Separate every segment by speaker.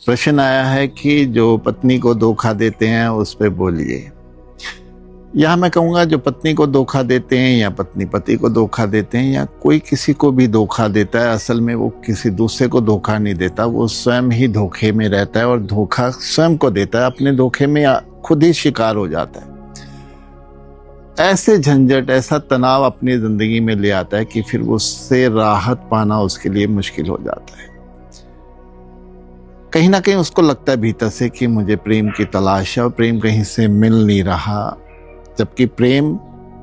Speaker 1: प्रश्न आया है कि जो पत्नी को धोखा देते हैं उस पे बोलिए। यहाँ मैं कहूँगा जो पत्नी को धोखा देते हैं या पत्नी पति को धोखा देते हैं या कोई किसी को भी धोखा देता है, असल में वो किसी दूसरे को धोखा नहीं देता, वो स्वयं ही धोखे में रहता है और धोखा स्वयं को देता है, अपने धोखे में खुद ही शिकार हो जाता है। ऐसे झंझट, ऐसा तनाव अपनी जिंदगी में ले आता है कि फिर उससे राहत पाना उसके लिए मुश्किल हो जाता है। कहीं ना कहीं उसको लगता है भीतर से कि मुझे प्रेम की तलाश है और प्रेम कहीं से मिल नहीं रहा, जबकि प्रेम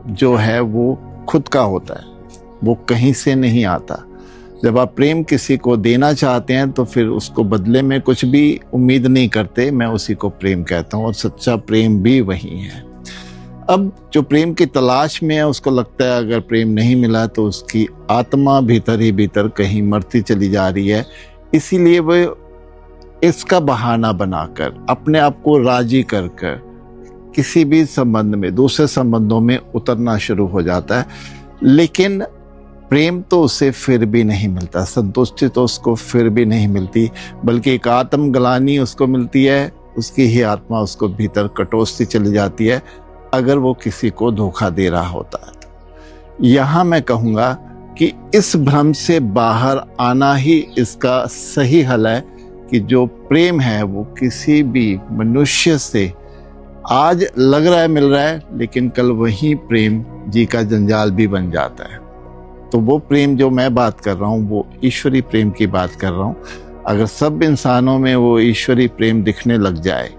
Speaker 1: जो है वो खुद का होता है, वो कहीं से नहीं आता। जब आप प्रेम किसी को देना चाहते हैं तो फिर उसको बदले में कुछ भी उम्मीद नहीं करते, मैं उसी को प्रेम कहता हूँ और सच्चा प्रेम भी वही है। अब जो प्रेम की तलाश में है उसको लगता है अगर प्रेम नहीं मिला तो उसकी आत्मा भीतर ही भीतर कहीं मरती चली जा रही है, इसीलिए वो इसका बहाना बनाकर अपने आप को राजी कर कर किसी भी संबंध में, दूसरे संबंधों में उतरना शुरू हो जाता है। लेकिन प्रेम तो उसे फिर भी नहीं मिलता, संतुष्टि तो उसको फिर भी नहीं मिलती, बल्कि एक आत्मग्लानि उसको मिलती है, उसकी ही आत्मा उसको भीतर कटोसती चली जाती है अगर वो किसी को धोखा दे रहा होता है तो। यहाँ मैं कहूँगा कि इस भ्रम से बाहर आना ही इसका सही हल है कि जो प्रेम है वो किसी भी मनुष्य से आज लग रहा है मिल रहा है, लेकिन कल वही प्रेम जी का जंजाल भी बन जाता है। तो वो प्रेम जो मैं बात कर रहा हूँ वो ईश्वरी प्रेम की बात कर रहा हूँ। अगर सब इंसानों में वो ईश्वरी प्रेम दिखने लग जाए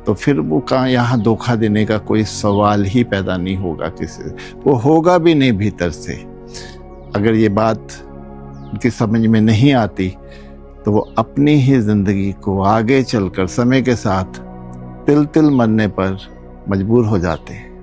Speaker 1: तो फिर वो कहाँ यहाँ धोखा देने का कोई सवाल ही पैदा नहीं होगा, किसी वो होगा भी नहीं भीतर से। अगर ये बात उनकी समझ में नहीं आती तो वो अपनी ही जिंदगी को आगे चलकर समय के साथ तिल तिल मरने पर मजबूर हो जाते हैं।